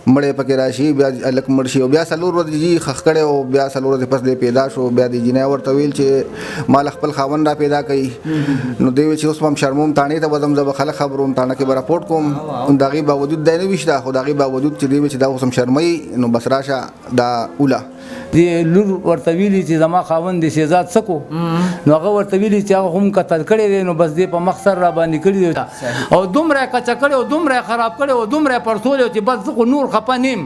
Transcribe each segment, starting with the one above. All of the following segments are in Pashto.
مړې پکې راشي بیا الک مړ شي او بیا څلور ورځې جی خخ کړی او بیا څلور ورځې پس دی پیدا شو بیا د جنۍ ورته ویل چې مال خپل خاوند را پیدا کړي نو دی ویل چې اوس هم شرموم تاڼې ته به ځم زه به خلک خبروم تاڼه کې به راپورټ کوم د هغې باوجود دی نه ویشته خو د هغې باوجود چې دی ویل چې دا اوس هم شرموي نو بس راشه دا اوله د لور ورته ویلي چې زما خاوند د شهزاد څه کو نو هغه ورته ویلي چې هغه هم قتل کړی دی نو بس دی په مخ سر را باندې کړي دی او دومره یې کچه کړی او دومره یې خراب کړی او دومره یې پړسولی چې بس زه خو نور خفه نیم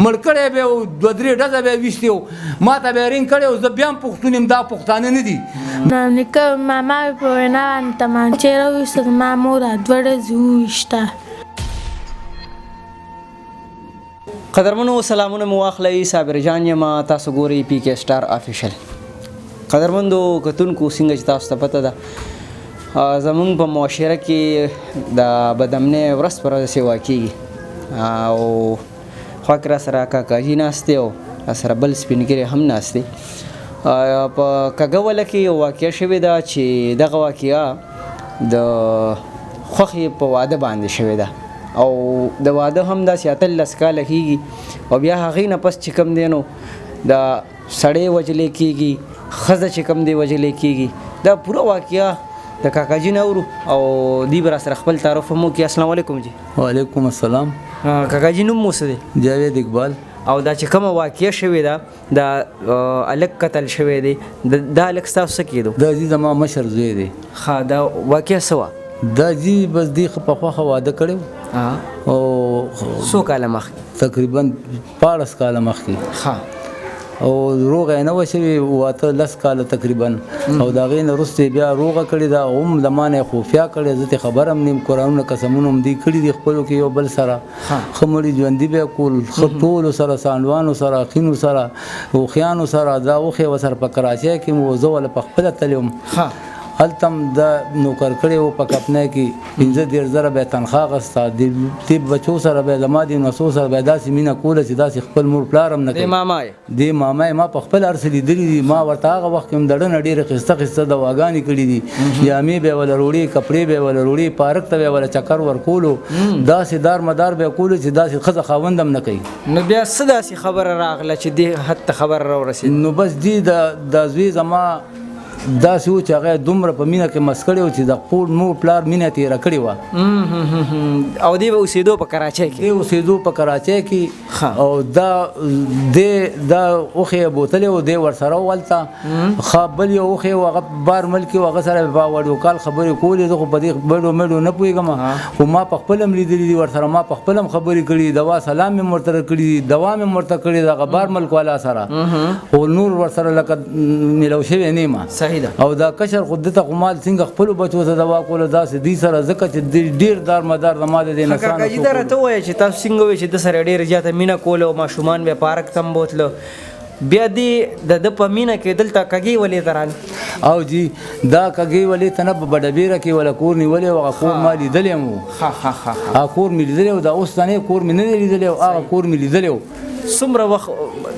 مړ کړی به او دوه درې ډزه به یې ویشتې و ما ته به یې رینګ کړی او زه بیا هم پښتون یم دا پښتانه نه دي نیکه ماما په وینا باندې تمانچې راویسته زما مور دوه ډزې وویشته. قدرمنو سلامونه مو واخلئ صابر جان یم تاسو ګورئ پی کې سټار افیشل. قدرمندو کتونکو څنګه چې تاسو ته پته ده زمونږ په معاشره کې د بدامنۍ ورځ په ورځ سیوا کېږي او خوا کې راسره کاکاجي ناست دی او راسره بل سپین ږیری هم ناست دی. په کږوله کې یو واقعه شوې ده چې دغه واقعه د خوښې په واده باندې شوې ده او د واده هم داسې 18 کاله کېږي او بیا هغې نه پس چې کوم دی نو د سړی وجلی کېږي ښځه چې کوم دی وجلی کېږي دا پوره واقعه د کاکاجي نه اورو او دوی به راسره خپل تعارف هم وکړي. السلام علیکم جی. وعلیکم السلام. کاکاجي نوم مو څه دی؟ جاوید اقبال. او دا چې کومه واقعه شوې ده دا الک قتل شوی دی دا الک ستاسو څه کېدو؟ دا جی زما مشر زوی دی. ښه دا واقعه څه وه؟ دا جی بس دی په خوښه واده کړی او څو کاله مخکې؟ تقریبا 15 کاله مخکې. ښه او روغه یې نه وه شوې 18 کاله تقریبا او د هغې نه وروسته بیا روغه کړې ده او هم له ما نه یې خفیا کړې زه ترې خبر هم نیم قرآنونه قسمونه هم دوی کړي دي خپلو کې یو بل سره ښه مړي ژوندي به یې کول ښه ټولو سره سانډوانو سره اخینو سره اوښیانو سره دا اوښې ورسره په کراچۍ کې مو زه وله په خپله تللی وم هلته هم د نوکر کړی و په کپنۍ کې 15,000 به یې تنخوا اخسته دې بچو سره به یې زما د نسو سره به یې داسې مینه کوله چې داسې خپل مور پلار هم نه کوي. دې ماما یې ما په خپل هر څه لیدلي دي ما ورته هغه وخت کې هم د ډنه ډېرې ښایسته ښایسته دواګانې کړي دي جامې به یې وله وروړې کپړې به یې وله وروړې پارک ته به یې وله چکر ورکولو داسې دار مدار به یې کولو چې داسې ښځه خاوند هم نه کوي. نو بیا څه داسې خبره راغله چې دې حد ته خبره راورسېده؟ نو بس دې د زوی زما داسې و چې هغه دومره په مینه کې مست کړی و چې د خپل مور پلار مینه تېره کړې وه. او دی به اوسېدو په کراچۍ کې؟ دی اوسېدو په کراچۍ کې او دا اوښې یې بوتلې و دی ورسره و هلته ښه بل یو اوښې و هغه بار ملک و هغه سره په وړیو کال خبرې کولې زه خو په دې بډو مډو نه پوهېږم خو ما په خپل هم لیدلي دي ورسره ما په خپل هم خبرې کړي دوا سلام مې ورته کړي دي دوا مې ورته کړې د هغه بار ملک والا سره خو نور ورسره لکه میلو شوی نه یم. او دا کشر خو دته خو مال څنګه خپلو بچو ته دوا کوله داسې دوی سره ځکه چې ډېر دار مدار د ما د دې نسانه کاکاجي دا راته ووایه چې تاسو څنګه وایئ چې ده سره ډېره زیاته مینه کوله او ماشومان به پارک ته هم بوتله بیا دې د ده په مینه کې دلته کږې ولې ته راغلې؟ او جی دا کږې ولې ته نه په بډبیره کې وله کور نیولی و هغه کور ما لیدلی هم و هغه کور مې لیدلی و دا اوس تنې کور مې نه دی لیدلی و هغه کور مې لیدلی و. څومره وخت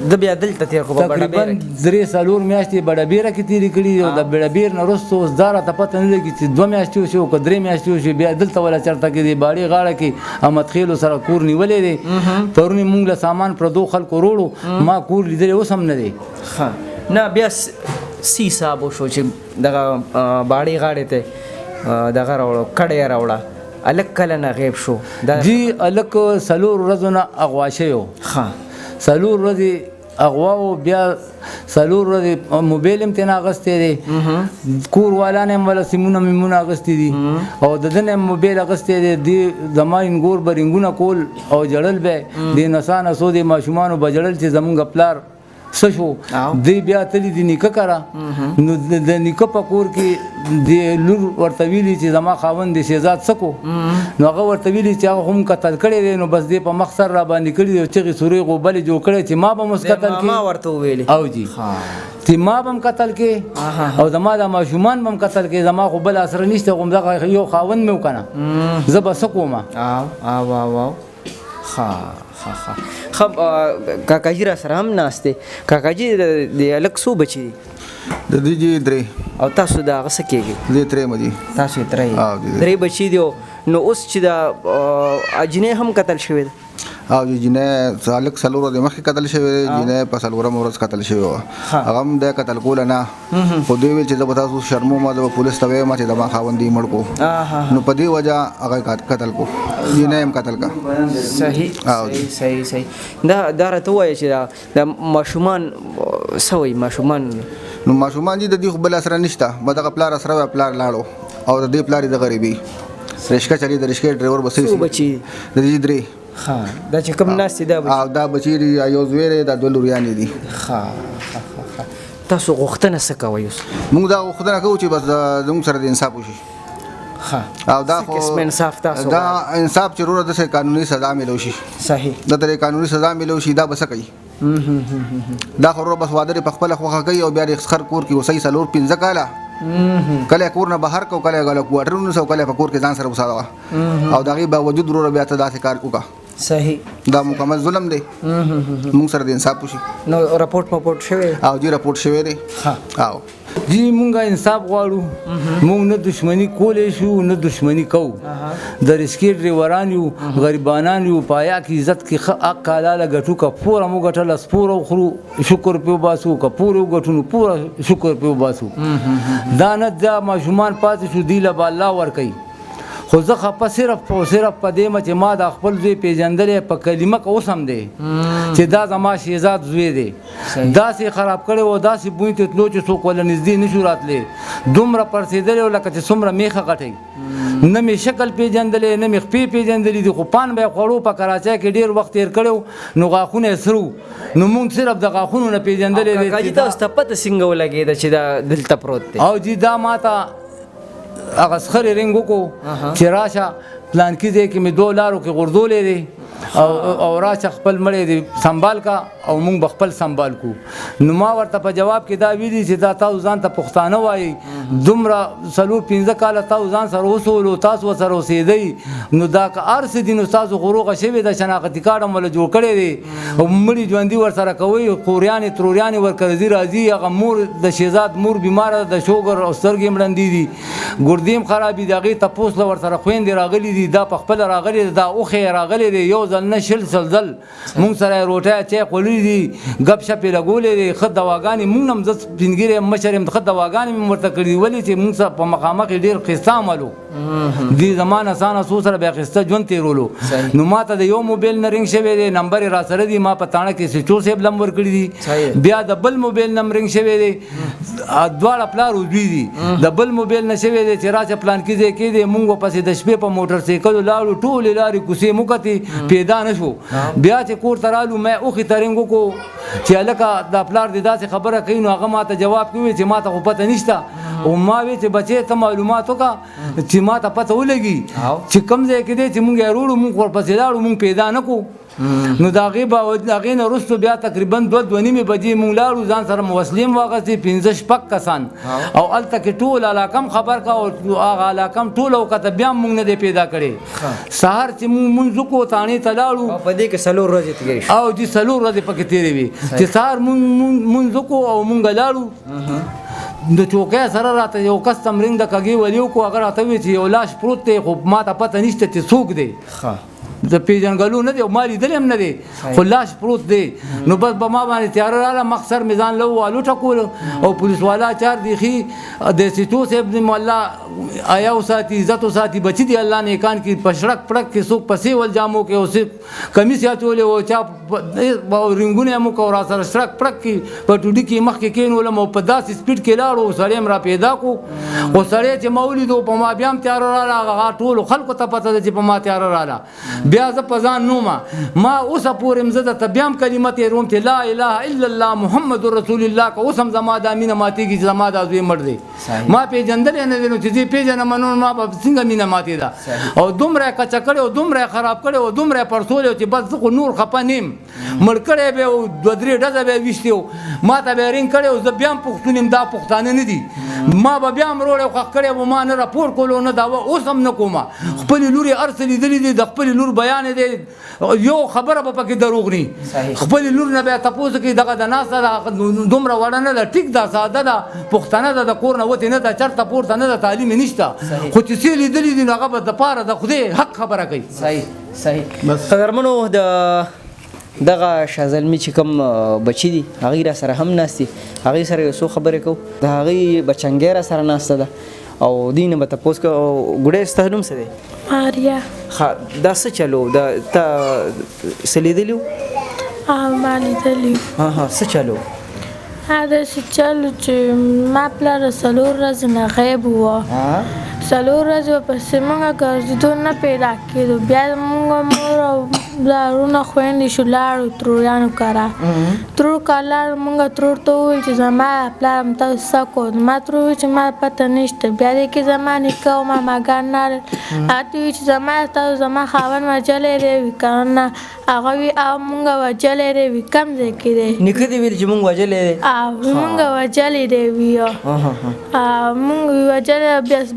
د بیا دلته تېر کړو؟ تقریبا 3-4 میاشتې بډبیره کې تېرې کړي دي او د بډبیر نه وروسته اوس دا راته پته نه لګي چې 2 میاشتې وشي او که 3 میاشتې وشي بیا دلته ولا چېرته کې د باړې غاړه کې احمد خیلو سره کور نیولی دی پرون یې مونږ له سامان پردو خلکو وروړو ما کور لیدلی اوس هم نه دی. نه بیا سی حساب وشو چې دغه باړې غاړې ته دغه راوړه کډه یې راوړه الک کله نه غیب شو؟ جی الک 4 ورځو نه اغوا شوی و. 4 ورځې اغوا و بیا 4 ورځې موبایل هم ترېنه اخیستی دی کور والا نه هم وله سیمونه میمونه اخیستي دي او د ده نه هم موبایل اخیستی دی دې زما انګور به رنګونه کول او جړل به دې نڅا نڅو د ماشومانو به جړل چې زمونږ پلار څه شو دی بیا تللی د نیکه کره نو د نیکه په کور کې د لور ورته ویلي چې زما خاوند د شهزاد څه کو نو هغه ورته ویلي چې هغه هم قتل کړی دی نو بس دی په مخ سر را باندې کړي دی او چغې سورې غوبلې جوړ کړی چې ما به هم اوس قتل کړي ما ورته وویلې او جی چې ما به هم قتل کړي او زما د ماشومان به هم قتل کړي زما خو بل اسره نشته خو همدغه یو خاوند مې وکنه زه به څه کومه. کاکاجي را سره هم ناست دی. کاکاجي د الک څو بچي دي؟ د دې جی 3. او تاسو د هغه څه کېږي؟ زه 3 مجي. تاسو یې 3 بچي دي نو اوس چې د اجنې هم قتل شوی ده؟ او جنې هلک 4 ورځې مخکې قتل شوی دی جنې په 4مه ورځ قتل شوی وه هغه هم د قتل کوله نه خو دوی ویل چې زه به تاسو شرموم زه به پولیس ته وایم چې زما خاوند یې مړ کړو نو په دې وجه هغه قتل کو جنې هم قتل کا صحیح دا راته ووایه چې د ماشومان څه وایي ماشومان نو ماشومان دي د دې خو بل سره نشته به دغه پلار سره وی پلار لاړو او د دې پلار د غریبي رشکه چلی د رشکې ډرایور بسې بچي د دې درې دا چې کوم ناست دی دا بچي دي یو زوی دی دا دوه لوریانې دي تاسو غوښتنه څه کوئ اوس موږ دا غوښتنه کوو چې بس زموږ سره د انصاف وشي او دا خو انصاف تاسو دا انصاف چې وروره داسې قانوني سزا میلو شي صحیح دا ته قانوني سزا میلو شي دا به څه کوي دا خو وروره بس واده په خپله خوښه کوي او بیا د خر کور کې اوسئ 4-5 کاله کله کور نه بهر کو کله کوارټرونو سو کله په کور کې ځان سره وساوه او دغه باوجود وروره بیا ته داسې کار وکړه صحیح دا مکمل ظلم دی موږ سره د انصاف وشي نو راپورټ شوی او جی راپورټ شوی دی او جی مونږه انصاف غواړو مونږ نه دشمنی کولې شو نه دشمنی کوو د رسکې ډریوران یو غریبانان یو پایا کې عزت کې حق کالاله ګټو کا پوره مو ګټل سپور خرو شکر په باسو کا پوره ګټونو پوره شکر په باسو دا نه دا ماشومان پاتې شو دی له الله ور کوي خو زه خپه صرف په دې مچ ما د خپل زوی پیژندلې په کلمه کې اوس هم دی چې دا زما شهزاد زوی دی داسې خراب کړی و داسې بوی ته تلو چې څوک ولا نږدې نشو راتلی دومره پړسېدلی و لکه چې څومره میخه غټی نه مې شکل پیژندلې نه مې خپې پیژندلې دي خو پان به یې خوړو په کراچۍ کې ډېر وخت تېر کړی نو غاښونه یې سرو نو مونږ صرف د غاښونو نه پیژندلې دی کاکا جي تاسو ته پته څنګه ولګېده چې دا دلته پروت دی او جی دا ماته هغه سخرې رنګ وکړو چې راشه پلانکي ځای کې مې 2 لارو کې غورځولې دی او راشه خپل مړی دی سنبال کا او مونږ به خپل سنبال کو نو ما ورته په جواب کې دا ویلي چې دا تاسو ځان ته پښتانه وایي دومره 4-5 کاله تاسو ځان سره اوسولو تاسو سره اوسېدئ نو دا که هر څه دي نو تاسو غروغه شوې د شناختي کارډ هم وله جوړ کړی دی او مړي ژوندي ورسره کوئ قوریانې تروریانې ورکړه راځي هغه مور د شهزاد مور بیماره د شوګر او سترګې هم ړندې دي ګردې هم خرابې د هغې تپوس له ورسره خویندې راغلي دي دا په خپله راغلي دا اوښې راغلی دی یو ځل نه شل ځل مونږ سره یې روټۍ چای خوړلي دي ګپ شپ یې لګولې دی ښه دواګانې مونږ هم زه سپین ږیری یم مشر یم ښه دواګانې مې ورته کړي دي ولې چې مونږ سره په مخامخ یې ډېر ښایسته عمل و دې زما نه سانه څو سره بیا ښایسته ژوند تېرولو نو ما ته د یو موبایل نه رنګ شوی دی نمبر یې راسره دي ما په تاڼه کې سچو صاحب لم ورکړي دي بیا د بل موبایل نه رنګ شوی دی دواړه پلار وزوي دي د بل موبایل نه شوی دی چې راشه پلانکي ځای کې دی مونږ پسې د شپې په موټر سایکل لاړو ټولې لارې کوڅې مو کتې پیدا نه شو بیا چې کور ته رالو مې اوښې ته رنګ وکړو چې هلکه دا پلار دې داسې خبره کوي نو هغه ما ته جواب کوي چې ما ته خو پته نشته او ما وی چې بچې ته معلومات وکړه چې ما ته پته ولګي چې کوم ځای کې دی چې مونږ یې وروړو مونږ ورپسې لاړو مونږ پیدا نه کړو نو د هغې نه وروسته بیا تقریبا 2-2:30 بجې مونږ لاړو ځان سره مو وسلې هم واخیستې 5-6 کسان او هلته کې ټول علاقه هم خبر کا او هغه علاقه هم ټوله وکته بیا هم مونږ نه دی پیدا کړی سهار چې مونږ مونځ وکړو تاڼې ته لاړو په دې کې 4 ورځې تېرې شوې او جی 4 ورځې پکې تېرې وې چې سهار مونځ وکړو او مونږ لاړو د چوکۍ سره راته یو کس تمرین د کږې ولي وکړو هغه راته وویل چې یو لاش پروت دی خو ما ته پته نشته چې څوک دی د پیژنګلو نه دی او ما لیدلی هم نه دی خو لاش پروت دی نو بس به ما باندې تیاره راغله مخ سر مې ځان له والوټه کولو او پولیس والا چار دیخي د سیټو صاحب دې مو الله آیا وساتي عزت وساتي بچي دي الله نیکان کې په شړک پړک کې څوک پسې ول جامو کې او صرف کمیس اچولې او چا رنګونه مو کو را سره شړک پړک کې په ټوډي کې مخ کې کېنولم او په داسې سپیډ کې لاړو سړی هم را پیدا کو او سړی چې ما ولیدو په ما بیا هم تیاره راغله هغه ټولو خلکو ته پته ده چې په ما تیاره راغله بیا زه په ځان نومه ما اوسه پورې م زه درته بیا هم کلمه تېروم چې لا اله الا الله محمد رسول الله که اوس هم زما دا مینه ماتېږي چې زما دا زوی مړ دی ما پیژندلی نه دی نو چې زه یې پیژنم نو ما به څنګه مینه ماتېده او دومره یې کچه کړې او دومره یې خراب کړې او دومره یې پړسولی چې بس زه خو نور خفه نیم مړ کړی به او 2-3 ډزه به یې ویشتې ما ته به یې رنګ کړی او زه بیا هم پښتون یم دا پښتانه نه دي ما به بیا هم روړی خښ کړی و ما نه راپور کولو نه دا اوس هم نه کومه خپلې لور یې هر څه لیدلي دي د خپلې لور بیان دی یو خبره به پکې دروغ نه خپلې لور نه بیا تپوس کوي دغه د ناسته ده دومره وړه نه ده ټیک ده ساده ده پښتنه ده د کور نه وتې نه ده چېرته پورته نه ده تعلیم یې نشته خو چې څه لیدلي دي نو هغه به دپاره د خدای حق خبره کوي صحیح قدرمنو دغه شاه زلمي چې کوم بچي دي هغوی را سره هم ناست دي هغوی سره یو څو خبرې کوو د هغوی بچنګۍ را سره ناسته ده او دوی نه به تپوس کوو ګوډۍ ستا نوم څه دی ماریا دا څه چلو دا تا څه لیدلي وو ما لیدلي څه چلو داسې چل چې ما پلار 4 ورځې نه غیب وه 4 ورځې ورپسې موږ ګرځېدو نه پیدا کېدو بیا موږ مور او پلارونه خویندې شو لاړو تروریانو کره ترور کره لاړو موږ ترور ته وویل چې زما پلار همتاسو څه کوو ما ترور وویل چې ما پته نشته بیا دی کې زما نیکه او ماماګان ناړل هغه ته وویل چې تاسو زما خاوند وژلی دی وي که نه هغه وي او موږ وژلی دی وي کوم ځای کې دی نیکه دې ویل چې موږ وژلی دی موږ وژلی دی وي موږ وژلی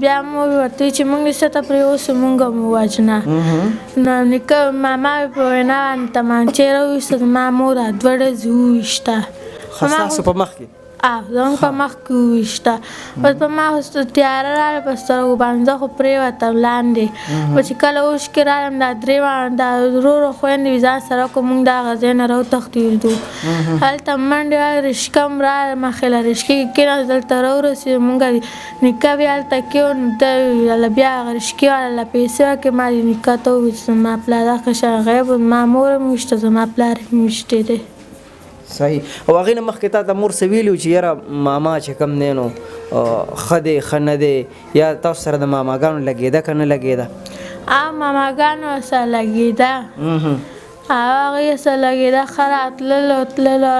بیا مو ورته چې موږ دې څه ته پرېوسو موږ مو وژنه نو نیکه ماما په وینا باندې تمانچې راویسته زما مور 2 ورځې وویشته ستاسو په مخ کې زموږ په مخ کې وویشته بس په ما تیاره راغله په سترګو باندې زه خو پرېوتم لاندې په چې کله اوښکې رالم دا 3 دا ورورو خویندې وي ځان سره کړو موږ د هغه ځای نه راوتښتېدو هلته منډې وهلې رشقه هم راغله مخې له رشقې کې کېناست دلته راورسېدو موږ نیکه بیا هلته کېو نو ده بیا هغه رشقې والا له پیسې ورکړې ما دې نیکه ته وویل چې زما پلار دغه شان غیب زما مور هم ویشته زما پلار هم ویشتی دی صحیح او هغې نه مخکې تا ته مور څه ویلي وو چې یاره ماما چې کوم دی نو ښه دی ښه نه دی یا تاسو سره د ماماګانو لګېده که نه لګېده ماماګانو سره لګېده هغې سره لګېده ښه راتللو تللو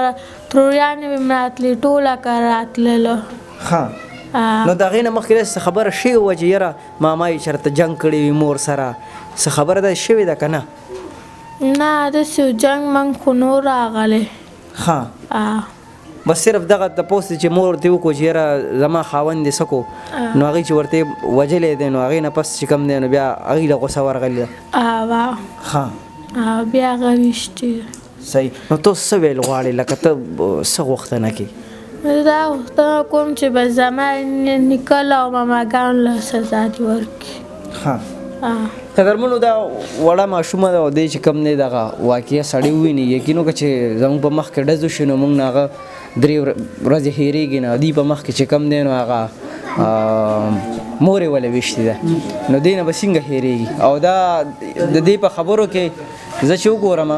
تروریانې به مې راتلې ټوله که راتللو ښه نو د هغې نه مخکې داسې خبره شوې وه چې یاره ماما یې چېرته جنګ کړی وي مور سره څه خبره داسې شوې ده که نه نه داسې جنګ منګ خو نور راغلی ها بس صرف دغه تپوس چې مور ورته وکړو چې یاره زما خاوند دې څه کو نو هغې چې ورته وژلی دی نو هغې نه پس چې کوم دی نو بیا هغې له غوسه ورغلې ده ها بیا هغه ویشتې صحیح نو ته څه ویل غواړې لکه ته څه غوښتنه کوې دا غوښتنه کوم چې بس زما نیکه له او ماماګانو له سزا دې ورکړي ها قدرمنو دا وړه ماشومه ده او دی چې کوم دی دغه واقعه سړی وویني یقین وکړه چې زموږ په مخ کې ډز وشي نو موږ نه هغه 3 ورځې هېرېږي نه دوی په مخ کې چې کوم دی نو هغه مورې ولې ویشتې ده نو دی نه به څنګه هېرېږي او دا د دې په خبرو کې زه چې وګورم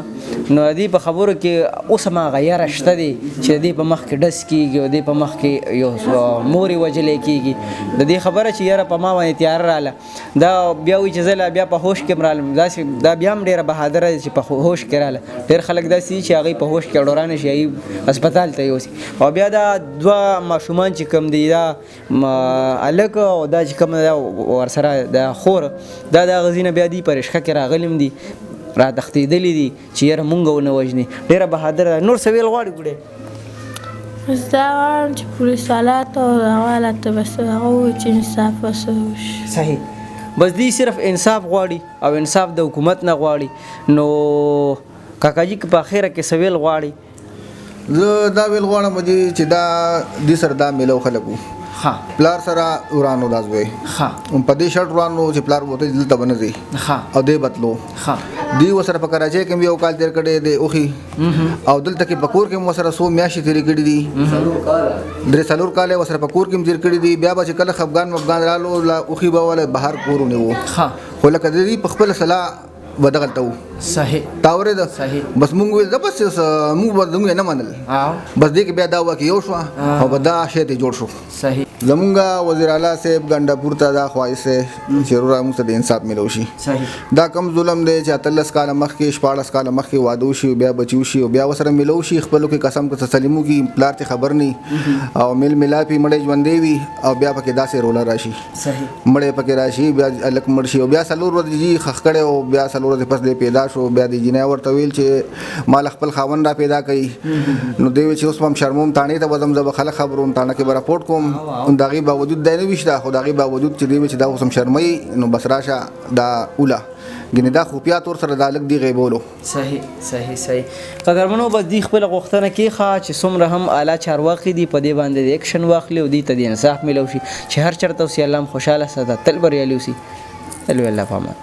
نو د دې په خبرو کې اوس هم هغه یاره شته دی چې د دې په مخ کې ډز کېږي او د دې په مخ کې یو مورې وژلی کېږي د دې خبره چې یاره په ما باندې تیاره راله دا بیا وایي چې زه لا بیا په هوش کې هم رالم داسې دا بیا هم ډېره بهادره ده چې په هوش کې راله ډېر خلک داسې دي چې هغوی په هوش کې اډورانه شي هغوی هسپتال ته یوسي او بیا دا 2 ماشومان چې کوم دي دا هلک او دا چې کوم دا ورسره دا خور دا د هغه ځینه بیا دي په رشقه کې راغلي دي را تښتېدلي دي چې یاره مونږ ونه وژني ډېره بهادره ده نور څه ویل غواړي ګوډې بس دا غواړم چې پولیس والات او هغه حالت ته بس هغه ووایي چې انصاف بس وشي صحیح بس دی صرف انصاف غواړي او انصاف د حکومت نه غواړي نو کاکاجي که په اخره کې څه ویل غواړي زه دا ویل غواړم چې دا دې سره دا میلو خلک وو پلار سره ورانو دا زوی په دې شرط ورانو چې پلار وته دلته به نه ځي او دی بتلو دی ورسره په کراچۍ کې یو کال تېر کړی دی اوښي او دلته کې په کور کې ورسره 100 میاشتې تېرې کړي دي 3 کاله ورسره په کور کې تېر کړي دي بیا به چې کله خفګان رالو اوښي به وله بهر کور ونیو خو لکه د دې په خپله صلاح ودغلته وو صحیح تاورې ده بس مونږ ویل بس مونږ به زموږ نه منل بس دې کې بیا دا واقع یو شوه او به دا شی ته جوړ شو صحیح زمونږ وزیر اعلی صاحب ګنډاپور ته دا خواهش دی چې وروره موږ ته د انصاف میلو شي دا کم ظلم دی چې 18 کاله مخکې 14 کاله مخکې واده وشي بیا بچي وشي او بیا ورسره میلو شي خپلو کې قسم که تسلیم وکړي پلار ته خبر نه او میل ملاپي مړی ژوندی وي او بیا پکې داسې روله راشي مړی پکې راشي بیا هلک مړ شي او بیا 4 ورځې خښ کړی او بیا 4 څلور ورځې پس دی پیدا شو بیا د جنۍ ورته ویل چې مال خپل خاوند را پیدا کړي نو دی ویل چې اوس هم شرموم تاڼې ته وځم زه به خلک خبروم تاڼه کې به راپورټ کوم د هغې باوجود دی نه ویشته خو د هغې باوجود چې دی ویل چې دا اوس هم شرموي نو بس راشه دا اوله ګنې دا خفیات ورسره دا لږ دی غیبولو صحیح قدرمنو بس دی خپله غوښتنه کېښه چې څومره هم اعلی چارواکي دي په دې باندې د ایکشن واخلي او دوی ته د انصاف میلو شي چې هر چېرته اوسي الله هم خوشحاله ساته تل بریالي اوسي تل وي الله په امان